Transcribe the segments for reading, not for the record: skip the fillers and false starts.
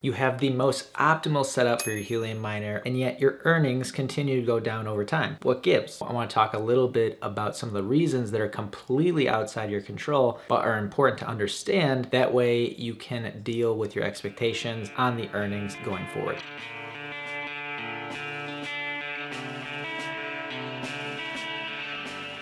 You have the most optimal setup for your Helium miner, and yet your earnings continue to go down over time. What gives? I want to talk a little bit about some of the reasons that are completely outside your control, but are important to understand. That way you can deal with your expectations on the earnings going forward.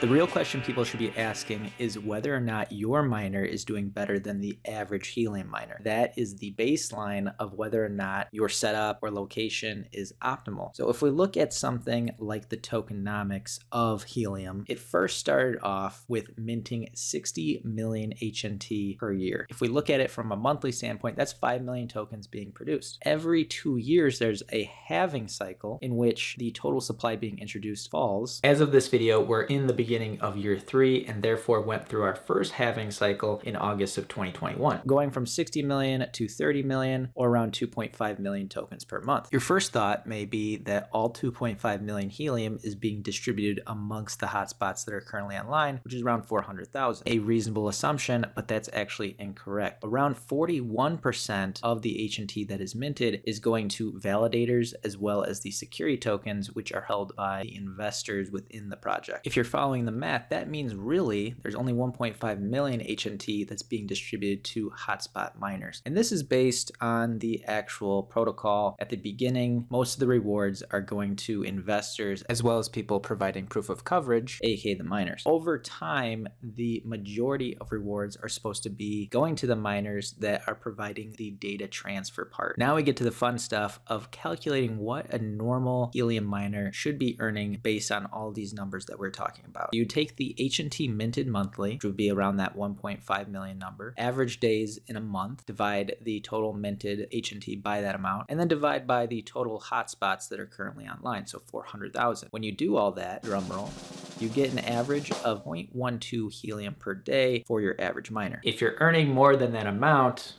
The real question people should be asking is whether or not your miner is doing better than the average Helium miner. That is the baseline of whether or not your setup or location is optimal. So if we look at something like the tokenomics of Helium, it first started off with minting 60 million HNT per year. If we look at it from a monthly standpoint, that's 5 million tokens being produced. Every 2 years, there's a halving cycle in which the total supply being introduced falls. As of this video, we're in the beginning of year 3 and therefore went through our first halving cycle in August of 2021, going from 60 million to 30 million, or around 2.5 million tokens per month. Your first thought may be that all 2.5 million Helium is being distributed amongst the hotspots that are currently online, which is around 400,000. A reasonable assumption, but that's actually incorrect. Around 41% of the HNT that is minted is going to validators as well as the security tokens, which are held by the investors within the project. If you're following the math, that means really there's only 1.5 million HNT that's being distributed to hotspot miners. And this is based on the actual protocol. At the beginning, most of the rewards are going to investors as well as people providing proof of coverage, aka the miners. Over time, the majority of rewards are supposed to be going to the miners that are providing the data transfer part. Now we get to the fun stuff of calculating what a normal Helium miner should be earning based on all these numbers that we're talking about. You take the HNT minted monthly, which would be around that 1.5 million number, average days in a month, divide the total minted HNT by that amount, and then divide by the total hotspots that are currently online, so 400,000. When you do all that, drum roll, you get an average of 0.12 Helium per day for your average miner. If you're earning more than that amount,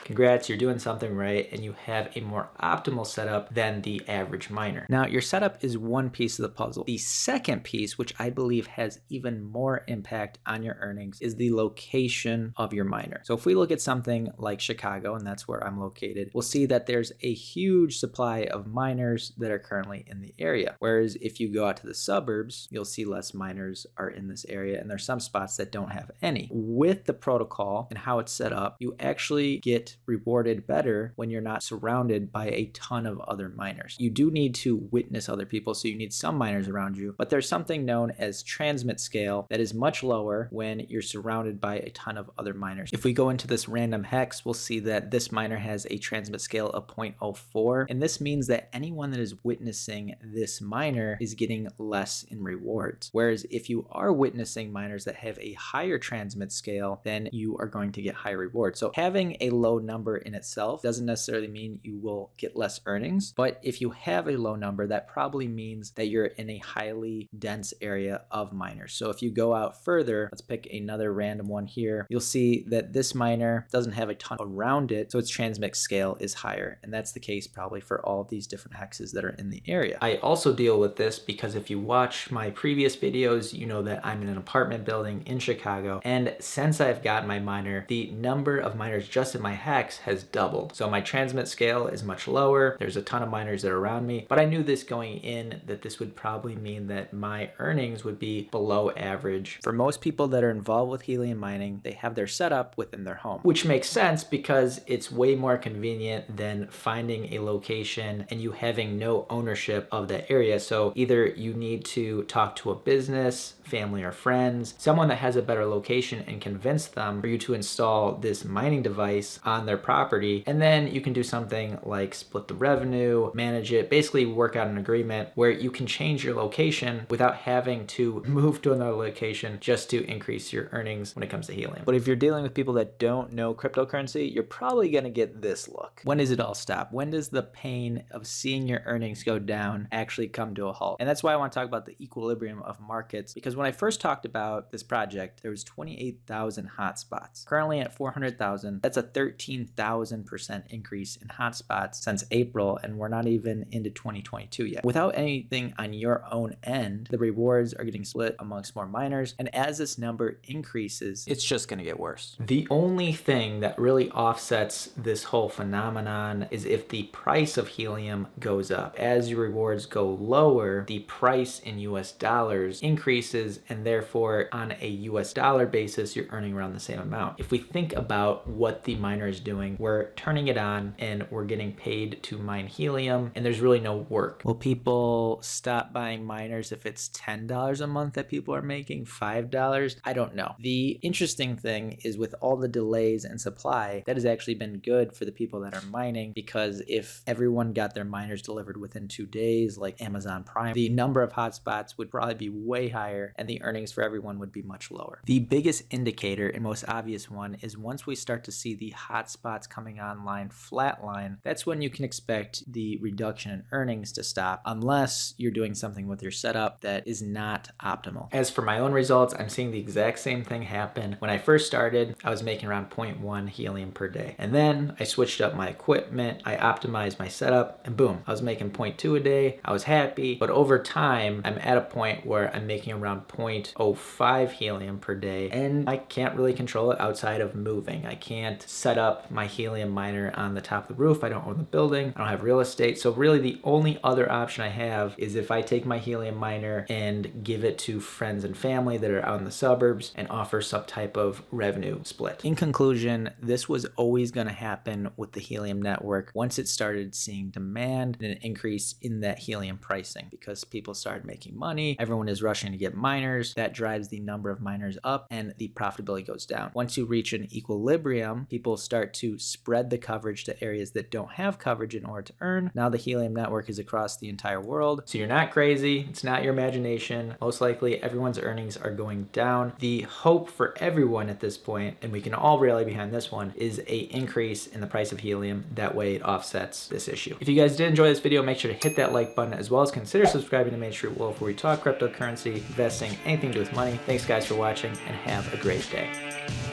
congrats, you're doing something right, and you have a more optimal setup than the average miner. Now, your setup is one piece of the puzzle. The second piece, which I believe has even more impact on your earnings, is the location of your miner. So if we look at something like Chicago, and that's where I'm located, we'll see that there's a huge supply of miners that are currently in the area. Whereas if you go out to the suburbs, you'll see less miners are in this area, and there's some spots that don't have any. With the protocol and how it's set up, you actually get rewarded better when you're not surrounded by a ton of other miners. You do need to witness other people, so you need some miners around you, but there's something known as transmit scale that is much lower when you're surrounded by a ton of other miners. If we go into this random hex, we'll see that this miner has a transmit scale of 0.04, and this means that anyone that is witnessing this miner is getting less in rewards. Whereas if you are witnessing miners that have a higher transmit scale, then you are going to get higher rewards. So having a low number in itself doesn't necessarily mean you will get less earnings, but if you have a low number, that probably means that you're in a highly dense area of miners. So if you go out further, let's pick another random one here, you'll see that this miner doesn't have a ton around it, so its transmit scale is higher, and that's the case probably for all of these different hexes that are in the area. I also deal with this because if you watch my previous videos, you know that I'm in an apartment building in Chicago, and since I've got my miner, the number of miners just in my hex has doubled. So my transmit scale is much lower. There's a ton of miners that are around me, but I knew this going in that this would probably mean that my earnings would be below average. For most people that are involved with Helium mining, they have their setup within their home, which makes sense because it's way more convenient than finding a location and you having no ownership of that area. So either you need to talk to a business, family or friends, someone that has a better location, and convince them for you to install this mining device on their property. And then you can do something like split the revenue, manage it, basically work out an agreement where you can change your location without having to move to another location just to increase your earnings when it comes to Helium. But if you're dealing with people that don't know cryptocurrency, you're probably going to get this look. When does it all stop? When does the pain of seeing your earnings go down actually come to a halt? And that's why I want to talk about the equilibrium of markets, because when I first talked about this project, there was 28,000 hotspots. Currently at 400,000, that's a 13,000% increase in hotspots since April, and we're not even into 2022 yet. Without anything on your own end, the rewards are getting split amongst more miners, and as this number increases, it's just going to get worse. The only thing that really offsets this whole phenomenon is if the price of helium goes up. As your rewards go lower, the price in US dollars increases, and therefore on a US dollar basis, you're earning around the same amount. If we think about what the miner is doing, we're turning it on and we're getting paid to mine helium, and there's really no work. Will people stop buying miners if it's $10 a month that people are making, $5? I don't know. The interesting thing is with all the delays in supply, that has actually been good for the people that are mining, because if everyone got their miners delivered within 2 days, like Amazon Prime, the number of hotspots would probably be way higher and the earnings for everyone would be much lower. The biggest indicator and most obvious one is once we start to see the hotspots coming online flatline, that's when you can expect the reduction in earnings to stop, unless you're doing something with your setup that is not optimal. As for my own results, I'm seeing the exact same thing happen. When I first started, I was making around 0.1 helium per day. And then I switched up my equipment, I optimized my setup, and boom, I was making 0.2 a day. I was happy, but over time, I'm at a point where I'm making around 0.05 helium per day, and I can't really control it outside of moving. I can't set up my helium miner on the top of the roof. I don't own the building. I don't have real estate. So really the only other option I have is if I take my helium miner and give it to friends and family that are out in the suburbs and offer some type of revenue split. In conclusion, this was always going to happen with the helium network once it started seeing demand and an increase in that helium pricing, because people started making money. Everyone is rushing to get miners. That drives the number of miners up and the profitability goes down. Once you reach an equilibrium, people start to spread the coverage to areas that don't have coverage in order to earn. Now the helium network is across the entire world. So you're not crazy. It's not your imagination. Most likely everyone's earnings are going down. The hope for everyone at this point, and we can all rally behind this one, is a increase in the price of helium. That way it offsets this issue. If you guys did enjoy this video, make sure to hit that like button, as well as consider subscribing to Main Street Wolf, where we talk cryptocurrency, investing, anything to do with money. Thanks guys for watching, and have a great day.